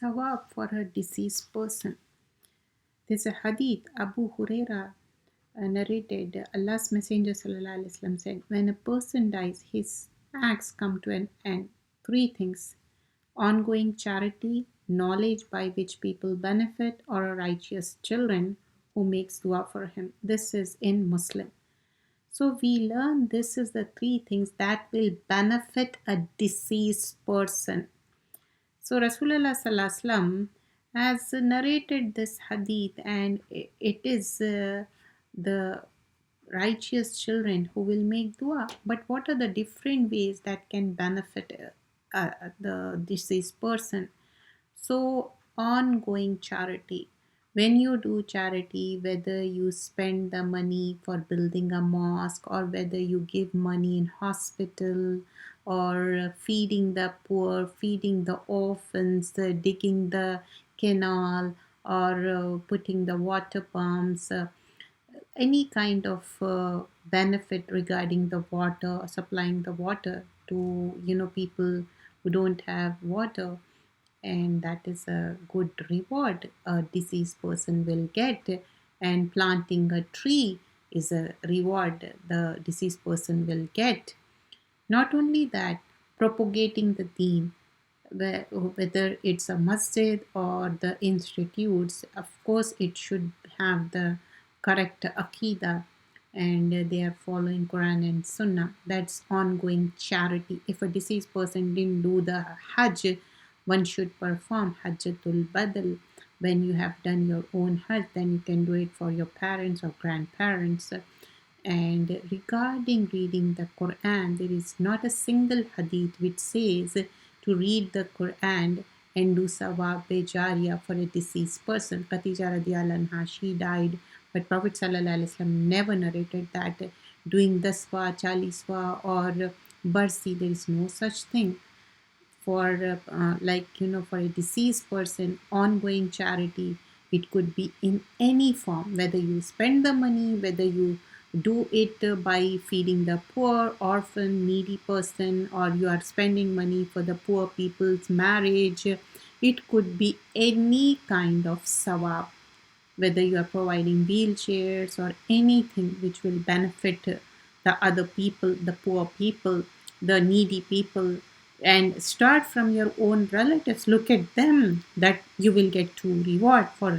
sawab for a deceased person. There's a hadith, Abu Huraira narrated, Allah's Messenger ﷺ said, when a person dies, his acts come to an end. Three things: ongoing charity, knowledge by which people benefit, or a righteous children who makes dua for him. This is in Muslim. So we learn this is the three things that will benefit a deceased person. So Rasulullah Sallallahu Alaihi Wasallam has narrated this hadith, and it is the righteous children who will make dua. But what are the different ways that can benefit the deceased person? So, ongoing charity. When you do charity, whether you spend the money for building a mosque, or whether you give money in hospital, or feeding the poor, feeding the orphans, digging the canal, or putting the water pumps, any kind of benefit regarding the water, supplying the water to people who don't have water, and that is a good reward a deceased person will get. And planting a tree is a reward the deceased person will get. Not only that, propagating the deen, whether it's a masjid or the institutes, of course it should have the correct aqidah, and they are following Quran and Sunnah. That's ongoing charity. If a deceased person didn't do the Hajj, one should perform Hajjatul Badal. When you have done your own Hajj, then you can do it for your parents or grandparents. And regarding reading the Quran, there is not a single hadith which says to read the Quran and do sawab jariya for a deceased person. Khadija radiallahu anha, she died, but Prophet sallallahu alaihi wasallam never narrated that doing daswa, chaliswa, or barsi. There is no such thing. For for a deceased person, ongoing charity, it could be in any form, whether you spend the money, whether you do it by feeding the poor, orphan, needy person, or you are spending money for the poor people's marriage. It could be any kind of sawab, whether you are providing wheelchairs or anything which will benefit the other people, the poor people, the needy people. And start from your own relatives. Look at them, that you will get to reward for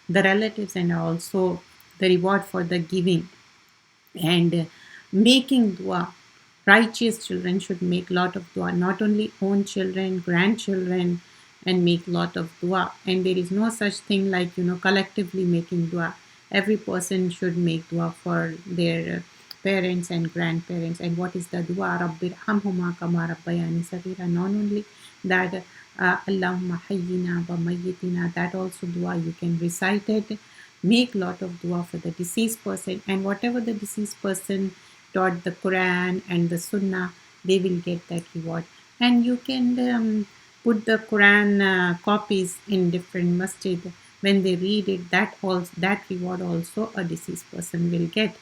the relatives, and also the reward for the giving. And making dua, righteous children should make lot of dua, not only own children, grandchildren, and make lot of dua. And there is no such thing like collectively making dua. Every person should make dua for their parents and grandparents. And what is the dua? Rabbir hamhuma kama rabbayani saghira. Not only that, Allahumma hayyina wa mayyitina, that also dua you can recite it. Make lot of dua for the deceased person, and whatever the deceased person taught the Quran and the Sunnah, they will get that reward. And you can put the Quran copies in different masjid. When they read it, that reward also a deceased person will get.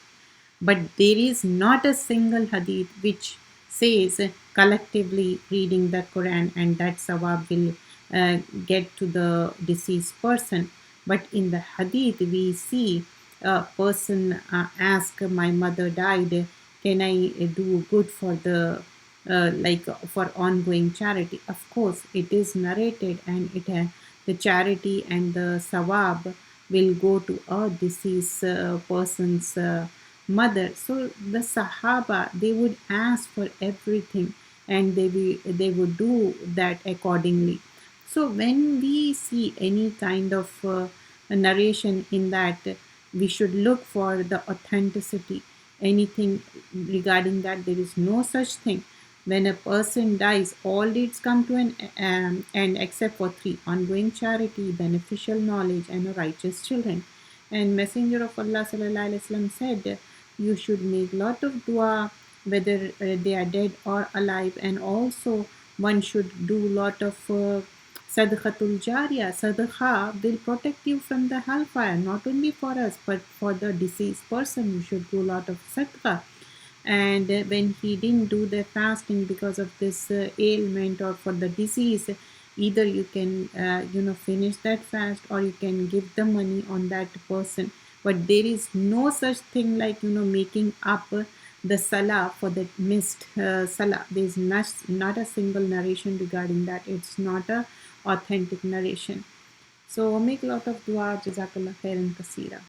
But there is not a single hadith which says collectively reading the Quran and that sawab will get to the deceased person. But in the hadith, we see a person ask, my mother died, can I do good for the for ongoing charity? Of course, it is narrated, and the charity and the sawab will go to a deceased person's mother. So the Sahaba, they would ask for everything, and they would do that accordingly. So when we see any kind of a narration in that, we should look for the authenticity. Anything regarding that, there is no such thing. When a person dies, all deeds come to an end except for three: ongoing charity, beneficial knowledge, and a righteous children. And Messenger of Allah sallallahu alaihi wasallam said, you should make lot of dua, whether they are dead or alive. And also one should do lot of sadaqatul jariya. Sadaqah will protect you from the hellfire, not only for us but for the deceased person. You should do lot of sadaqah. And when he didn't do the fasting because of this ailment or for the disease, either you can finish that fast, or you can give the money on that person. But there is no such thing like making up the salah for the missed salah. There is not a single narration regarding that. It's not a authentic narration. So make a lot of dua. Jazakallah khairan kasira.